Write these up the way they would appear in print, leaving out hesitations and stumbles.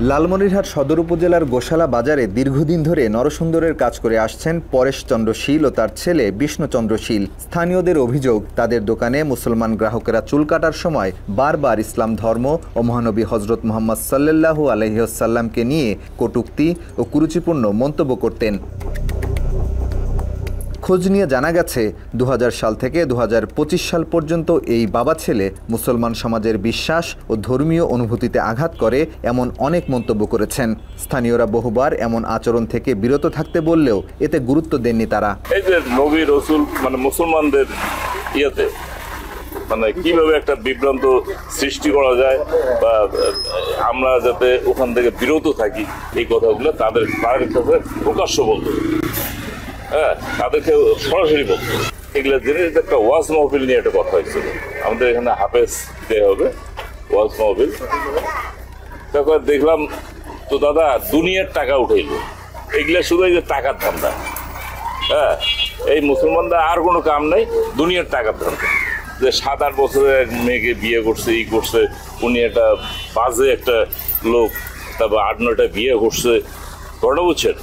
লালমনিরহাট সদর উপজেলার গোশালা বাজারে দীর্ঘদিন ধরে নরসুন্দরের কাজ করে আসছেন পরেশ চন্দ্র শীল ও তার ছেলে বিষ্ণুচন্দ্র শীল। স্থানীয়দের অভিযোগ, তাদের দোকানে মুসলমান গ্রাহকেরা চুল কাটার সময় বারবার ইসলাম ধর্ম ও মহানবী হজরত মুহাম্মদ সাল্লাল্লাহু আলাইহি ওয়াসাল্লামকে নিয়ে কটূক্তি ও কুরুচিপূর্ণ মন্তব্য করতেন। খোঁজ নিয়ে জানা গেছে ২০০০ সাল থেকে ২০২৫ সাল পর্যন্ত এই বাবা ছেলে মুসলমান সমাজের বিশ্বাস ও ধর্মীয় অনুভূতিতে আঘাত করে এমন অনেক মন্তব্য করেছেন। স্থানীয়রা বহুবার এমন আচরণ থেকে বিরত থাকতে বললেও এতে গুরুত্ব দেননি তারা। এই যে নবী রসুল মুসলমানদের ইয়েতে কিভাবে একটা বিভ্রান্ত সৃষ্টি করা যায় বা আমরা যাতে ওখান থেকে বিরত থাকি, এই কথাগুলো তাদের কাছে প্রকাশ্য বলতো, হ্যাঁ, তাদেরকে সরাসরি বলতো। এগুলো জিনিস একটা ওয়াজ মাহফিল নিয়ে একটা কথা হয়েছিল, আমাদের এখানে হাফেজ দেওয়া হবে ওয়াজ মাহফিল। তারপর দেখলাম তো দাদা দুনিয়ার টাকা উঠাইল, এগুলা শুধু এই যে টাকার ধান্দা। হ্যাঁ, এই মুসলমানরা আর কোনো কাম নাই, দুনিয়ার টাকার ধান্দা। যে 7-8 বছরের এক মেয়েকে বিয়ে করছে, ই করছে, উনি একটা বাজে একটা লোক, তারপর 8-9টা বিয়ে করছে, ঘটনা বুঝছেন।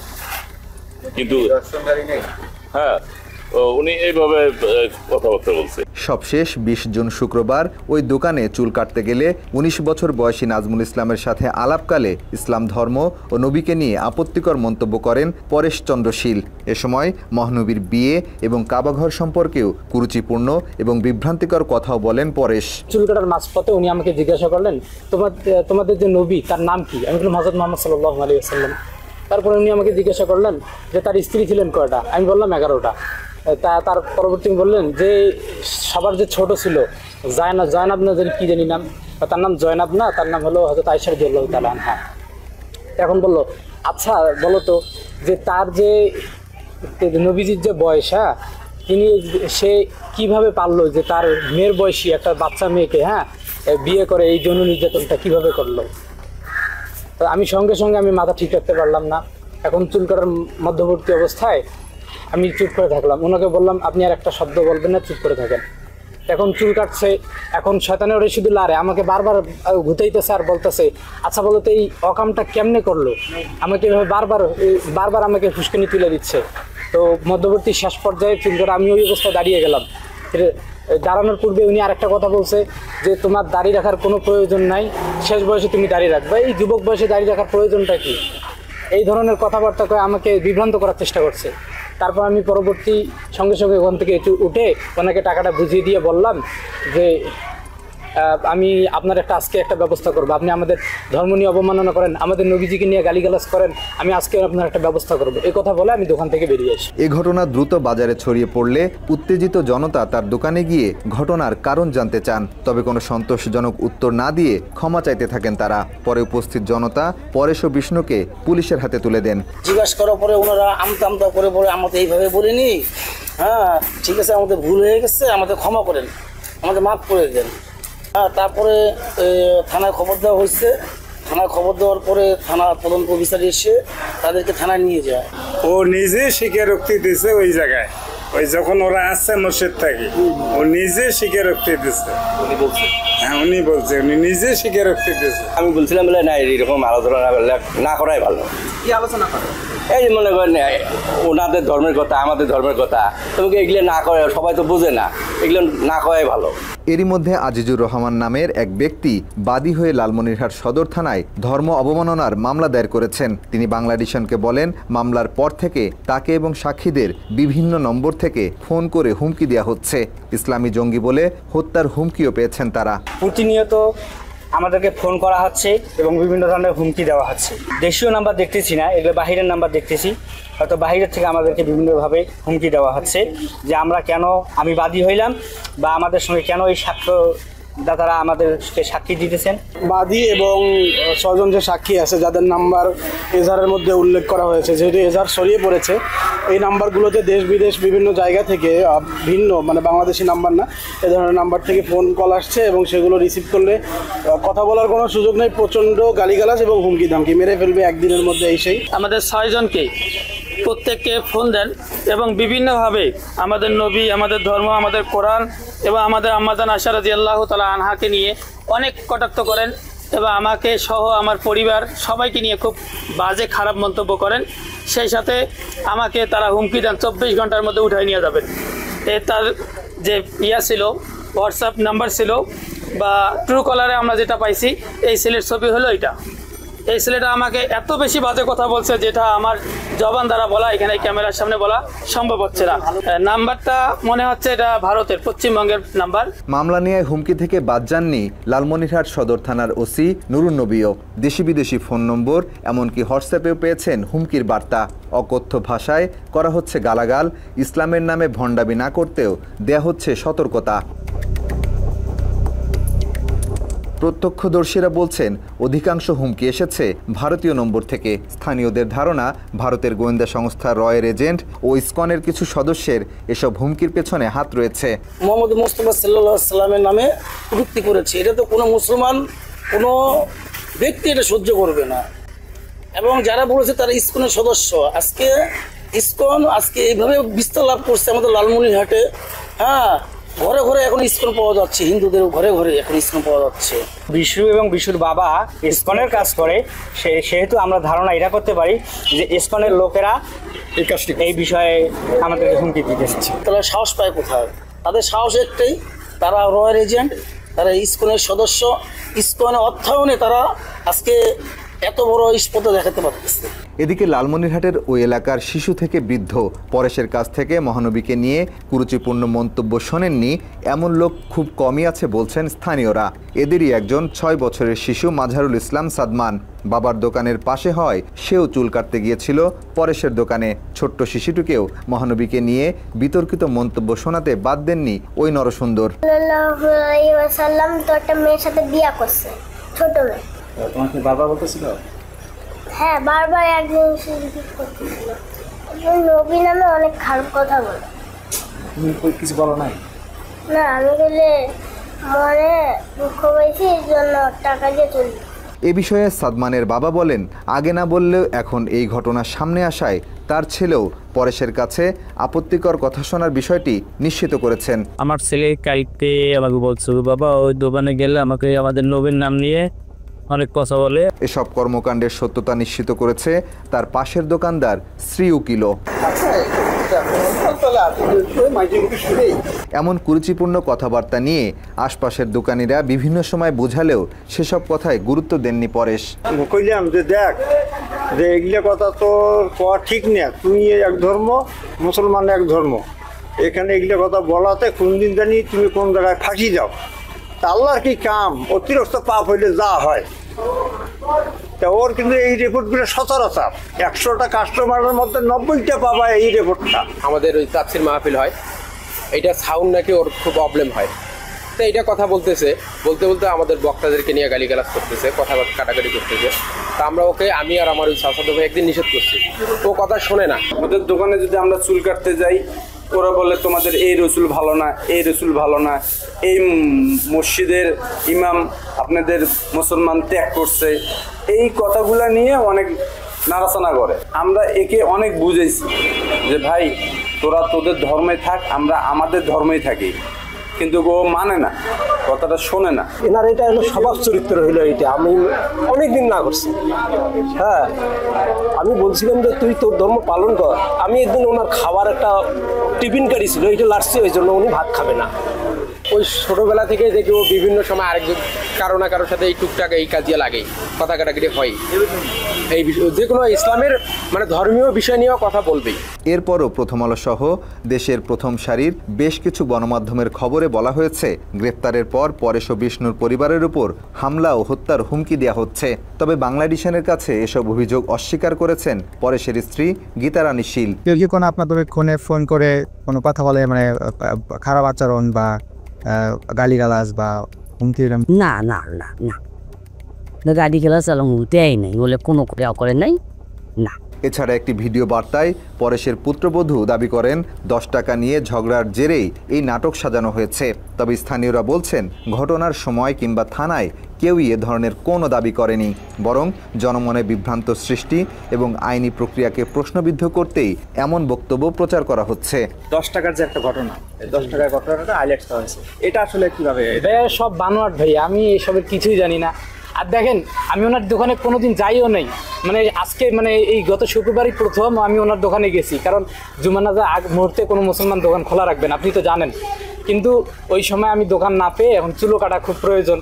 কিন্তু হ্যাঁ, উনি এইভাবে কথাবার্তা বলছে। সবশেষ ২০ জুন শুক্রবার ওই দোকানে চুল কাটতে গেলে ১৯ বছর বয়সী নাজমুল ইসলামের সাথে আলাপকালে ইসলাম ধর্ম ও নবীকে নিয়ে আপত্তিকর মন্তব্য করেন পরেশ চন্দ্র শীল। এ সময় মহানবীর বিয়ে এবং কাবাঘর সম্পর্কেও কুরুচিপূর্ণ এবং বিভ্রান্তিকর কথাও বলেন পরেশ। চুল কাটার মাঝপথে উনি আমাকে জিজ্ঞাসা করলেন, তোমাদের যে নবী তার নাম কি? আমি বললাম হযরত মুহাম্মদ সাল্লাল্লাহু আলাইহি ওয়াসাল্লাম। তারপরে উনি আমাকে জিজ্ঞাসা করলেন যে তার স্ত্রী ছিলেন কয়টা? আমি বললাম 11টা। তার পরবর্তী বললেন যে সবার যে ছোট ছিল জয়নাব না জানি কি জানি নাম, তার নাম জয়নাব না, তার নাম হলো হযরত আয়েশা রাদিয়াল্লাহু তাআলা আনহা। এখন বললো আচ্ছা বলো তো যে তার যে নবীজির যে বয়স, হ্যাঁ, সে কিভাবে পারলো যে তার মেয়ের বয়সী একটা বাচ্চা মেয়েকে বিয়ে করে এই যৌন নির্যাতনটা কিভাবে করলো? আমি সঙ্গে সঙ্গে মাথা ঠিক রাখতে পারলাম না। এখন চুল কাটার মধ্যবর্তী অবস্থায় আমি চুপ করে থাকলাম। ওনাকে বললাম আপনি আর একটা শব্দ বলবেন না, চুপ করে থাকেন। এখন চুল কাটছে, এখন শয়তানের ওরে শুধু লারে আমাকে বারবার ঘুতাইতেছে আর বলতেছে আচ্ছা বলো তো এই অকামটা কেমনে করলো, আমাকে এভাবে বারবার আমাকে ফুসকানি তুলে দিচ্ছে। তো মধ্যবর্তী শেষ পর্যায়ে চুল কাটা আমি ওই অবস্থায় দাঁড়িয়ে গেলাম। দাঁড়ানোর পূর্বে উনি আরেকটা কথা বলছে যে তোমার দাড়ি রাখার কোনো প্রয়োজন নাই, শেষ বয়সে তুমি দাড়ি রাখবে, এই যুবক বয়সে দাড়ি রাখার প্রয়োজনটা কি? এই ধরনের কথাবার্তা করে আমাকে বিভ্রান্ত করার চেষ্টা করছে। তারপর আমি পরবর্তী সঙ্গে সঙ্গে ওখান থেকে উঠে ওনাকে টাকাটা বুঝিয়ে দিয়ে বললাম যে আমি আপনার আজকে একটা ব্যবস্থা করবো, আপনি আমাদের ধর্ম নিয়ে অবমাননা করেন, আমাদের নবীজিকে নিয়ে গালিগালাজ করেন, আমি আজকে আপনার একটা ব্যবস্থা করবো। এই কথা বলে আমি দোকান থেকে বেরিয়ে আসি। এই ঘটনা দ্রুত বাজারে ছড়িয়ে পড়লে উত্তেজিত জনতা তার দোকানে গিয়ে ঘটনার কারণ জানতে চান, তবে কোনো সন্তোষজনক উত্তর না দিয়ে ক্ষমা চাইতে থাকেন তারা। পরে উপস্থিত জনতা পরেশ ও বিষ্ণুকে পুলিশের হাতে তুলে দেন। জিজ্ঞাসা করার পরে ওনারা আমতা করে বলে আমাদের এইভাবে বলিনি, হ্যাঁ ঠিক আছে, আমাদের ভুল হয়ে গেছে, আমাদের ক্ষমা করেন, আমাদের মাফ করে দেন। তারপরে থানায় খবর দেওয়া হয়েছে। থানায় খবর দেওয়ার পরে থানা তদন্ত অফিসার এসে তাদেরকে থানায় নিয়ে যায়। ও নিজে স্বীকারোক্তি দিছে ওই জায়গায়, ওই যখন ওরা আসছে মসজিদ থেকে ও নিজে স্বীকারোক্তি দিচ্ছে। হ্যাঁ উনি বলছে, উনি নিজে স্বীকারোক্তি দিচ্ছে। আমি বলছিলাম বলে না এরকম আলোচনা না করাই ভালো। কি আলোচনা করে? এই মনে করেন ওনাদের ধর্মের কথা, আমাদের ধর্মের কথা, তোমাকে এগুলো না করে, সবাই তো বোঝে না, এগুলো না করাই ভালো। এরই মধ্যে আজিজুর রহমান নামের এক ব্যক্তি বাদী হয়ে লালমনিরহাট সদর থানায় ধর্ম অবমাননার মামলা দায়ের করেছেন। তিনি বাংলাদেশনকে বলেন মামলার পর থেকে তাকে এবং সাক্ষীদের বিভিন্ন নম্বর থেকে ফোন করে হুমকি দেওয়া হচ্ছে। ইসলামী জঙ্গি বলে হত্যার হুমকিও পেয়েছেন তারা। প্রতিনিয়ত আমাদেরকে ফোন করা হচ্ছে এবং বিভিন্ন ধরনের হুমকি দেওয়া হচ্ছে। দেশীয় নাম্বার দেখতেছি না, এগুলো বাহিরের নাম্বার দেখতেছি। হয়তো বাহিরের থেকে আমাদেরকে বিভিন্নভাবে হুমকি দেওয়া হচ্ছে যে আমরা কেন আমি বাদী হইলাম বা আমাদের সঙ্গে কেন এই সাক্ষ্যদাতারা আমাদেরকে সাক্ষী দিতেছেন। বাদী এবং 6 জন যে সাক্ষী আছে যাদের নাম্বার এজাহারের মধ্যে উল্লেখ করা হয়েছে, যেহেতু এজাহার ছড়িয়ে পড়েছে, এই নাম্বারগুলোতে দেশ বিদেশ বিভিন্ন জায়গা থেকে ভিন্ন বাংলাদেশি নাম্বার না, এ ধরনের নাম্বার থেকে ফোন কল আসছে এবং সেগুলো রিসিভ করলে কথা বলার কোনো সুযোগ নেই, প্রচণ্ড গালিগালাজ এবং হুমকি ধামকি, মেরে ফেলবে একদিনের মধ্যে। সেই আমাদের 6 জনকে প্রত্যেককে ফোন দেন এবং বিভিন্নভাবে আমাদের নবী, আমাদের ধর্ম, আমাদের কোরআন এবং আমাদের আম্মাজান আয়েশা রাদিয়াল্লাহু তাআলা আনহাকে নিয়ে অনেক কটাক্ষ করেন এবং আমাকে সহ আমার পরিবার সবাইকে নিয়ে খুব বাজে খারাপ মন্তব্য করেন। সেই সাথে আমাকে তারা হুমকি দেন 24 ঘন্টার মধ্যে উঠাই নিয়ে যাবেন। তার যে ছিল হোয়াটসঅ্যাপ নাম্বার ছিল বা ট্রু কলারে আমরা যেটা পাইছি এই ছেলের ছবি হলো এটা। এই ছেলেটা আমাকে এত বেশি বাজে কথা বলছে যেটা আমার জবান দ্বারা বলা এখানে ক্যামেরার সামনে বলা সম্ভব হচ্ছে না। নাম্বারটা মনে হচ্ছে এটা ভারতের পশ্চিমবঙ্গের নাম্বার। মামলা নিয়ে হুমকি থেকে বাদ যাননি লালমনিরহাট সদর থানার ওসি নুরুন নবীও। দেশি বিদেশি ফোন নম্বর এমনকি হোয়াটসঅ্যাপেও পেয়েছেন হুমকির বার্তা। অকথ্য ভাষায় করা হচ্ছে গালাগাল, ইসলামের নামে ভণ্ডামি না করতেও দেয়া হচ্ছে সতর্কতা। প্রত্যক্ষদর্শীরা বলছেন অধিকাংশ হুমকি এসেছে ভারতীয় নম্বর থেকে। স্থানীয়দের ধারণা ভারতের গোয়েন্দা সংস্থা রয়ের এজেন্ট ও ইসকনের কিছু সদস্যের এসব হুমকির পেছনে হাত রয়েছে। মোহাম্মদ মুস্তাফা সাল্লাল্লাহু আলাইহি সাল্লামের নামে কটূক্তি করেছে, এটা তো কোনো মুসলমান কোনো ব্যক্তি এটা সহ্য করবে না। এবং যারা বলেছে তারা ইসকনের সদস্য। ইসকন আজকে এইভাবে বিস্তার লাভ করছে আমাদের লালমনিরহাটে। হ্যাঁ, ঘরে ঘরে এখন ইসকন পাওয়া যাচ্ছে, হিন্দুদের ঘরে ঘরে এখন ইসকন পাওয়া যাচ্ছে। বিশু এবং বিশুর বাবা ইসকনের কাজ করে, সেহেতু আমরা ধারণা এটা করতে পারি যে ইসকনের লোকেরা এই বিষয়ে আমাদেরকে হুমকি দিতেছে। তারা সাহস পায় কোথায়? তাদের সাহস একটাই, তারা রয়্যাল এজেন্ট, তারা ইসকনের সদস্য। ইসকনের অর্থায়নে তারা আজকে এত বড় স্পর্ধা দেখাতে পারতেছে। এদিকে লালমনিরহাটের ওই এলাকার শিশু থেকে বৃদ্ধ পরেশের কাছ থেকে মহানবীকে নিয়ে কুরুচিপূর্ণ মন্তব্য শোনেননি এমন লোক খুব কমই আছে বলছেন স্থানীয়রা। এদেরই একজন 6 বছরের শিশু মাঝহারুল ইসলাম সাদমান। বাবার দোকানের পাশে হয় সেও চুল কাটতে গিয়েছিল পরেশের দোকানে। ছোট্ট শিশুটিকেও মহানবীকে নিয়ে বিতর্কিত মন্তব্য শোনাতে বাদ দেননি ওই নরসুন্দর। সাল্লাল্লাহু আলাইহি ওয়াসাল্লাম তো একটা মেয়ের সাথে বিয়ে করছে, ছোট মেয়ে। তোমাকে বারবার বলতেছিল? হ্যাঁ, বারবার একদিন রিপিট করতেছিল। নবী নামে অনেক খারাপ কথা বলে। তুমি কিছু বলো নাই? না, আমি বলে মনে দুঃখ পাইছি, এই জন্য টাকা দিয়ে চলি। এ বিষয়ে সাদমানের বাবা বলেন, আগে না বললেও এখন এই ঘটনা সামনে আসায় তার ছেলেও পরেশের কাছে আপত্তিকর কথা শোনার বিষয়টি নিশ্চিত করেছেন। আমার ছেলে কালকে আমাকে বলছে, বাবা ওই দোকানে গেলে আমাকে আমাদের নবীর নাম নিয়ে অনেক কথা বলে। এসব কর্মকাণ্ডের সত্যতা নিশ্চিত করেছে তার পাশের দোকানদার শ্রী উকিলও। এমন কুরুচিপূর্ণ কথাবার্তা নিয়ে আশপাশের দোকানিরা বিভিন্ন সময় বোঝালেও সেসব কথায় গুরুত্ব দেননি পরেশ। কইলাম যে দেখ যে এগুলো কথা তো কোয়া ঠিক না, তুই এক ধর্ম, মুসলমান এক ধর্ম, এখানে এগুলো কথা বলাতে কোন দিন জানি তুমি কোন জায়গায় ফাঁসি যাও। তা আল্লাহর কি কাম, অতিরিক্ত পাপ হইলে যা হয়। তা ওর কিন্তু এই রিপোর্টগুলো সচরাচর 100টা কাস্টমারের মধ্যে 90টা পাবা এই রিপোর্টটা। আমাদের ওই তাফসীর মাহফিল হয়, এটা সাউন্ড নাকি ওর খুব প্রবলেম হয়। তো এইটা কথা বলতে বলতে আমাদের বক্তাদেরকে নিয়ে গালিগালাজ করতেছে, কথা কাটাকাটি করতেছে। তা আমরা ওকে, আমি আর আমার ওই সাসাদ ভাই একদিন নিষেধ করছি, ও কথা শোনে না। আমাদের দোকানে যদি আমরা চুল কাটতে যাই, ওরা বলে তোমাদের এই রসুল ভালো না, এই রসুল ভালো না, এই মসজিদের ইমাম আপনাদের মুসলমান ত্যাগ করছে, এই কথাগুলা নিয়ে অনেক নাড়াচাড়া করে। আমরা একে অনেক বুঝেছি যে ভাই তোরা তোদের ধর্মে থাক, আমরা আমাদের ধর্মেই থাকি, কিন্তু ও মানে না, কথাটা শোনে না। এনার এটা হলো স্বভাব চরিত্র হইলো, এটা আমি অনেকদিন না করছি। হ্যাঁ, আমি বলছিলাম যে তুই তোর ধর্ম পালন কর। আমি একদিন ওনার খাবার একটা টিফিন কারি ছিল, এটা লাড়ছি, ওই জন্য উনি ভাত খাবে না। ওই ছোটোবেলা থেকে দেখি ও বিভিন্ন সময় আরেকজন কারো না কারোর সাথে এই টুকটাক এই কাজিয়া লাগেই, কথা কাটাকাটি হয়। এই যে কোনো ইসলামের মানে ধর্মীয় বিষয় নিয়েও কথা বলবেই। এরপরও প্রথম আলো সহ দেশের প্রথম সারির বেশ কিছু গণমাধ্যমের খবরে বলা হয়েছে গ্রেপ্তারের পর পরেশ ও বিষ্ণুর পরিবারের উপর হামলা ও হত্যার হুমকি দেওয়া হচ্ছে। তবে বাংলাদেশের কাছে এসব অভিযোগ অস্বীকার করেছেন পরেশের স্ত্রী গীতা রানী শীল। কেউ কি কোনো আপনাদের ফোনে ফোন করে কোনো কথা বলে, মানে খারাপ আচরণ বা গালিগালাজ বা হুমকি? না না না না, গাড়ি খেলা চালানো দেয় নাই বলে কোনো করে নাই না। এছাড়া একটি ভিডিও বার্তায় পরেশের পুত্রবধূ দাবি করেন 10 টাকা নিয়ে ঝগড়ার জেরেই এই নাটক সাজানো হয়েছে। তবে স্থানীয়রা বলছেন ঘটনার সময় কিংবা থানায় কেউই এ ধরনের কোনো দাবি করেনি, বরং জনমনে বিভ্রান্ত সৃষ্টি এবং আইনি প্রক্রিয়াকে প্রশ্নবিদ্ধ করতেই এমন বক্তব্য প্রচার করা হচ্ছে। 10 টাকার যে একটা ঘটনা, 10 টাকার ঘটনাটা হাইলাইট করা হয়েছে, এটা আসলে কিভাবে? সব বানোয়াট ভাই, আমি এসবের কিছুই জানি না। আর দেখেন আমি ওনার দোকানে কোনোদিন যাইও নাই, মানে আজকে মানে এই গত শুক্রবারই প্রথম আমি ওনার দোকানে গেছি, কারণ জুমার নামাজের আগ মুহূর্তে কোনো মুসলমান দোকান খোলা রাখবেন, আপনি তো জানেন। কিন্তু ওই সময় আমি দোকান না পেয়ে এখন চুলো কাটা খুব প্রয়োজন,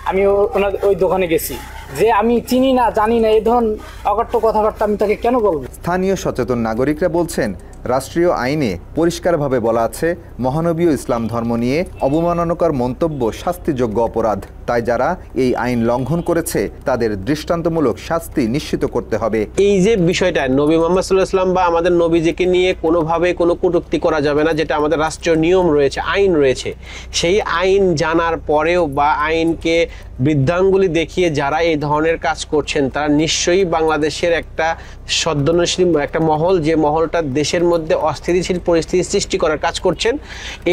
আমি ওনার ওই দোকানে গেছি। যে আমি চিনি না জানি না এই ধরনের অকট্য কথাবার্তা আমি তাকে কেন বলবো? স্থানীয় সচেতন নাগরিকরা বলছেন, রাষ্ট্রীয় আইনে পরিষ্কারভাবে বলা আছে মহানবী ইসলাম ধর্ম নিয়ে অবমাননাকর মন্তব্য শাস্তিযোগ্য অপরাধ। তাই যারা এই আইন লঙ্ঘন করেছে তাদের দৃষ্টান্তমূলক শাস্তি নিশ্চিত করতে হবে। এই যে বিষয়টা নবী মুহাম্মদ সাল্লাল্লাহু আলাইহি ওয়াসাল্লাম বা আমাদের নবীজিকে নিয়ে কোনোভাবে কোনো কটূক্তি করা যাবে না, যেটা আমাদের রাষ্ট্রীয় নিয়ম রয়েছে, আইন রয়েছে। সেই আইন জানার পরেও বা আইনকে বৃদ্ধাঙ্গুলি দেখিয়ে যারা এই ধরনের কাজ করছেন তারা নিশ্চয়ই বাংলাদেশের একটা সদ্যনশীল একটা মহল, যে মহলটা দেশের মধ্যে অস্থিতিশীল পরিস্থিতি সৃষ্টি করার কাজ করছেন,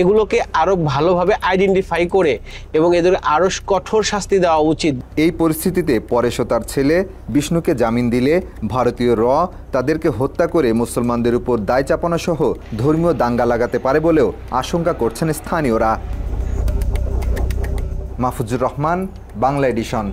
এগুলোকে আরো ভালোভাবে আইডেন্টিফাই করে এবং এদের আরো কঠোর শাস্তি দেওয়া উচিত। এই পরিস্থিতিতে পরেশ ও তার ছেলে বিষ্ণুকে জামিন দিলে ভারতীয় র তাদেরকে হত্যা করে মুসলমানদের উপর দায় চাপানো সহ ধর্মীয় দাঙ্গা লাগাতে পারে বলেও আশঙ্কা করছেন স্থানীয়রা। মাহফুজুর রহমান, বাংলা এডিশন।